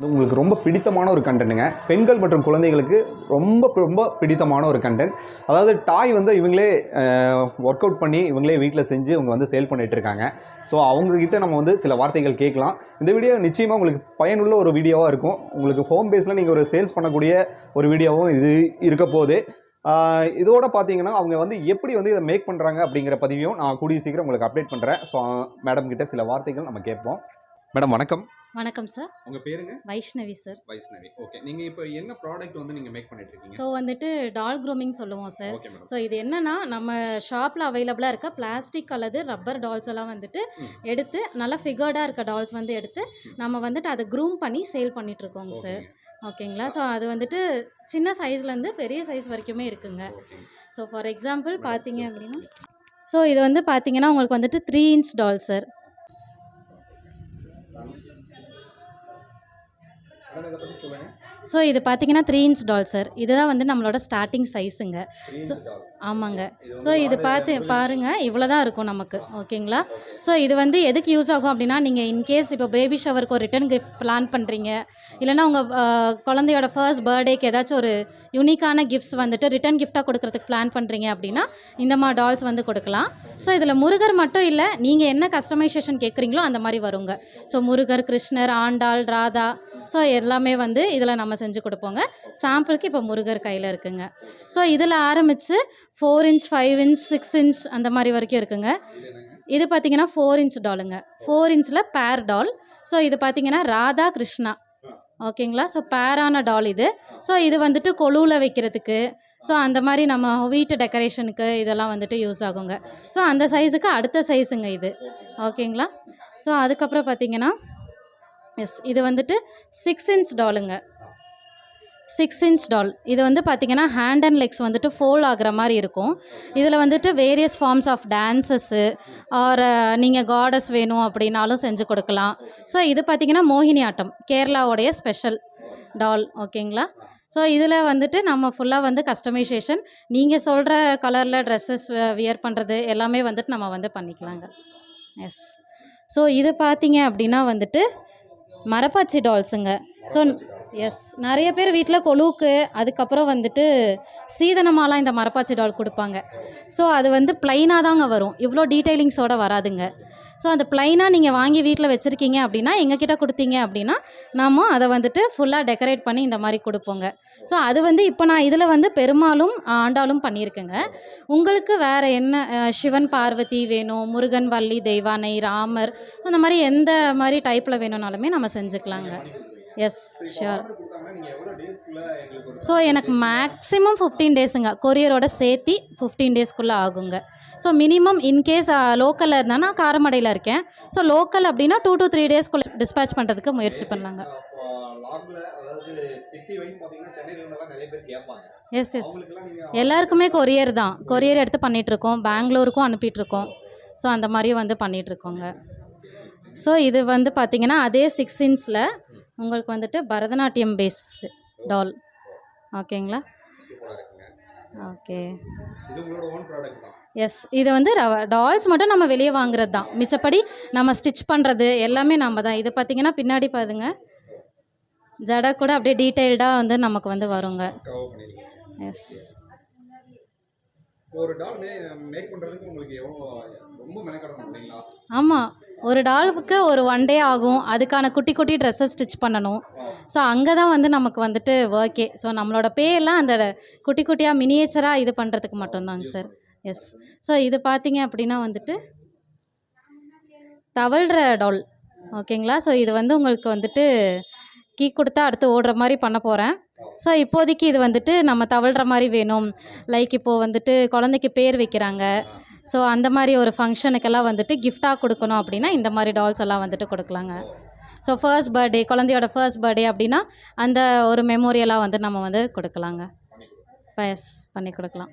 உங்களுக்கு ரொம்ப பிடித்தமான ஒரு கண்டென்ட்டுங்க. பெண்கள் மற்றும் குழந்தைகளுக்கு ரொம்ப ரொம்ப பிடித்தமான ஒரு கண்டென்ட். அதாவது டாய் வந்து இவங்களே ஒர்க் அவுட் பண்ணி இவங்களே வீட்டில் செஞ்சு இவங்க வந்து சேல் பண்ணிட்டு இருக்காங்க. ஸோ அவங்கக்கிட்ட நம்ம வந்து சில வார்த்தைகள் கேட்கலாம். இந்த வீடியோ நிச்சயமாக உங்களுக்கு பயனுள்ள ஒரு வீடியோவாக இருக்கும். உங்களுக்கு ஹோம் பேஸில் நீங்கள் ஒரு சேல்ஸ் பண்ணக்கூடிய ஒரு வீடியோவும் இது இருக்க போகுது. இதோட பார்த்தீங்கன்னா அவங்க வந்து எப்படி வந்து இதை மேக் பண்ணுறாங்க அப்படிங்கிற பதிவையும் நான் கூடிய சீக்கிரம் உங்களுக்கு அப்டேட் பண்ணுறேன். ஸோ மேடம் கிட்ட சில வார்த்தைகள் நம்ம கேட்போம். மேடம் வணக்கம். வணக்கம் சார். உங்க பேருங்க? வைஷ்ணவி சார். வைஷ்ணவி. ஓகே. நீங்க இப்போ என்ன ப்ராடக்ட் வந்து நீங்க மேக் பண்ணிட்டு இருக்கீங்க? ஸோ வந்துட்டு டால் க்ரூமிங் சொல்லுவோம் சார். Okay madam. ஸோ இது என்னன்னா, நம்ம ஷாப்பில் அவைலபிளாக இருக்க பிளாஸ்டிக் அல்லது ரப்பர் டால்ஸ் எல்லாம் வந்துட்டு எடுத்து நல்லா ஃபிகர்டாக இருக்க டால்ஸ் வந்து எடுத்து நம்ம வந்துட்டு அதை க்ரூம் பண்ணி சேல் பண்ணிட்டு இருக்கோங்க சார். ஓகேங்களா? ஸோ அது வந்துட்டு சின்ன சைஸ்லேருந்து பெரிய சைஸ் வரைக்குமே இருக்குங்க. ஸோ ஃபார் எக்ஸாம்பிள் பார்த்தீங்க அப்படின்னா, ஸோ இது வந்து பார்த்தீங்கன்னா உங்களுக்கு வந்துட்டு 3 inch டால் சார். ஸோ இது பார்த்தீங்கன்னா 3 inch டால் சார். இதுதான் வந்து நம்மளோட ஸ்டார்டிங் சைஸுங்க. ஸோ ஆமாங்க. ஸோ இது பாருங்கள், இவ்வளோ தான் இருக்கும் நமக்கு. ஓகேங்களா? ஸோ இது வந்து எதுக்கு யூஸ் ஆகும் அப்படின்னா, நீங்கள் இன்கேஸ் இப்போ பேபி ஷவருக்கு ஒரு ரிட்டன் கிஃப்ட் பிளான் பண்ணுறீங்க, இல்லைனா உங்கள் குழந்தையோட ஃபர்ஸ்ட் பர்த்டேக்கு ஏதாச்சும் ஒரு யூனிக்கான கிஃப்ட்ஸ் வந்துட்டு ரிட்டன் கிஃப்டாக கொடுக்குறதுக்கு பிளான் பண்ணுறீங்க அப்படின்னா இந்த மாதிரி டால்ஸ் வந்து கொடுக்கலாம். ஸோ இதில் முருகர் மட்டும் இல்லை, நீங்கள் என்ன கஸ்டமைசேஷன் கேட்குறீங்களோ அந்த மாதிரி வருங்க. ஸோ முருகர், கிருஷ்ணர், ஆண்டாள், ராதா, ஸோ எல்லாமே வந்து இதில் நம்ம செஞ்சு கொடுப்போங்க. சாம்பிளுக்கு இப்போ முருகர் கையில் இருக்குங்க. ஸோ இதில் ஆரம்பித்து 4 inch, 5 inch, 6 inch அந்த மாதிரி வரைக்கும் இருக்குங்க. இது பார்த்திங்கன்னா 4 inch டாலுங்க. 4 inchல பேர் டால். ஸோ இது பார்த்திங்கன்னா ராதா, கிருஷ்ணா. ஓகேங்களா? ஸோ பேரான டால் இது. ஸோ இது வந்துட்டு கொலுவில் வைக்கிறதுக்கு, ஸோ அந்த மாதிரி நம்ம வீட்டு டெக்கரேஷனுக்கு இதெல்லாம் வந்துட்டு யூஸ் ஆகுங்க. ஸோ அந்த சைஸுக்கு அடுத்த சைஸுங்க இது. ஓகேங்களா? ஸோ அதுக்கப்புறம் பார்த்திங்கன்னா இது வந்துட்டு 6 inch டாலுங்க. 6 inch டால். இது வந்து பார்த்திங்கன்னா ஹேண்ட் அண்ட் லெக்ஸ் வந்துட்டு ஃபோல்ட் ஆகிற மாதிரி இருக்கும். இதில் வந்துட்டு வேரியஸ் ஃபார்ம்ஸ் ஆஃப் டான்ஸஸ்ஸு ஆர் நீங்கள் காடஸ் வேணும் அப்படின்னாலும் செஞ்சு கொடுக்கலாம். ஸோ இது பார்த்திங்கன்னா மோகினி ஆட்டம், கேரளாவோடைய ஸ்பெஷல் டால். ஓகேங்களா? ஸோ இதில் வந்துட்டு நம்ம ஃபுல்லாக வந்து கஸ்டமைசேஷன் நீங்கள் சொல்கிற கலரில் ட்ரெஸ்ஸஸ் வியர் பண்ணுறது எல்லாமே வந்துட்டு நம்ம வந்து பண்ணிக்கலாங்க. எஸ். ஸோ இது பார்த்திங்க அப்படின்னா வந்துட்டு மரப்பாச்சி டால்ஸுங்க. ஸோ எஸ், நிறைய பேர் வீட்டில் கொலுவுக்கு அதுக்கப்புறம் வந்துட்டு சீதனமாலாம் இந்த மரப்பாச்சி டால் கொடுப்பாங்க. ஸோ அது வந்து ப்ளைனாக தாங்க வரும், இவ்வளோ டீட்டெயிலிங்ஸோடு வராதுங்க. ஸோ அந்த ப்ளைனாக நீங்கள் வாங்கி வீட்டில் வச்சுருக்கீங்க அப்படின்னா எங்ககிட்ட கொடுத்தீங்க அப்படின்னா நாம் அதை வந்துட்டு ஃபுல்லாக டெக்கரேட் பண்ணி இந்த மாதிரி கொடுப்போங்க. ஸோ அது வந்து இப்போ நான் இதில் வந்து பெருமாளும் ஆண்டாளும் பண்ணியிருக்கேங்க. உங்களுக்கு வேறு என்ன சிவன் பார்வதி வேணும், முருகன், வள்ளி, தெய்வானை, ராமர், அந்த மாதிரி எந்த மாதிரி டைப்பில் வேணும்னாலுமே நம்ம செஞ்சுக்கலாங்க. Yes, sure. ஸோ எனக்கு மேக்ஸிமம் 15 daysங்க, கொரியரோட சேர்த்தி 15 daysக்குள்ளே ஆகுங்க. ஸோ மினிமம் இன்கேஸ் லோக்கலில் இருந்தால் நான் காரமடையில் இருக்கேன். ஸோ லோக்கல் அப்படின்னா 2 to 3 daysக்குள்ளே டிஸ்பேச் பண்ணுறதுக்கு முயற்சி பண்ணலாங்க. எஸ் எஸ், எல்லாருக்குமே கொரியர் தான், கொரியர் எடுத்து பண்ணிகிட்ருக்கோம். பெங்களூருக்கும் அனுப்பிட்டுருக்கோம். ஸோ அந்த மாதிரியும் வந்து பண்ணிகிட்ருக்கோங்க. ஸோ இது வந்து பார்த்திங்கன்னா அதே 6 inchல உங்களுக்கு வந்துட்டு பரதநாட்டியம் பேஸ்டு டால். ஓகேங்களா? ஓகே. எஸ், இது வந்து டால்ஸ் மட்டும் நம்ம வெளியே வாங்குறது தான், மிச்சப்படி நம்ம ஸ்டிச் பண்ணுறது எல்லாமே நம்ம தான். இது பார்த்திங்கன்னா பின்னாடி பாருங்க, ஜடை கூட அப்படியே டீட்டெயில்டாக வந்து நமக்கு வந்து வருங்க. எஸ். ஆமாம், ஒரு டாலுக்கு ஒரு 1 day ஆகும். அதுக்கான குட்டி குட்டி ட்ரெஸ்ஸை ஸ்டிச் பண்ணணும். ஸோ அங்கே தான் வந்து நமக்கு வந்துட்டு ஒர்க்கே. ஸோ நம்மளோட எல்லாம் அந்த குட்டி குட்டியாக மினியேச்சராக இது பண்ணுறதுக்கு மட்டும்தாங்க சார். எஸ். ஸோ இது பார்த்தீங்க அப்படின்னா வந்துட்டு தவழ்கிற டால். ஓகேங்களா? ஸோ இது வந்து உங்களுக்கு வந்துட்டு கீ கொடுத்தா அடுத்து ஓடுற மாதிரி பண்ண போகிறேன். ஸோ இப்போதைக்கு இது வந்துட்டு நம்ம தவழ்கிற மாதிரி வேணும், லைக் இப்போது வந்துட்டு குழந்தைக்கு பேர் வைக்கிறாங்க, ஸோ அந்த மாதிரி ஒரு ஃபங்க்ஷனுக்கெல்லாம் வந்துட்டு கிஃப்டாக கொடுக்கணும் அப்படின்னா இந்த மாதிரி டால்ஸ் எல்லாம் வந்துட்டு கொடுக்கலாங்க. ஸோ ஃபர்ஸ்ட் பர்த்டே, குழந்தையோட ஃபர்ஸ்ட் பர்த்டே அப்படின்னா அந்த ஒரு மெமோரியலாக வந்து நம்ம வந்து கொடுக்கலாங்க. எஸ், பண்ணி கொடுக்கலாம்.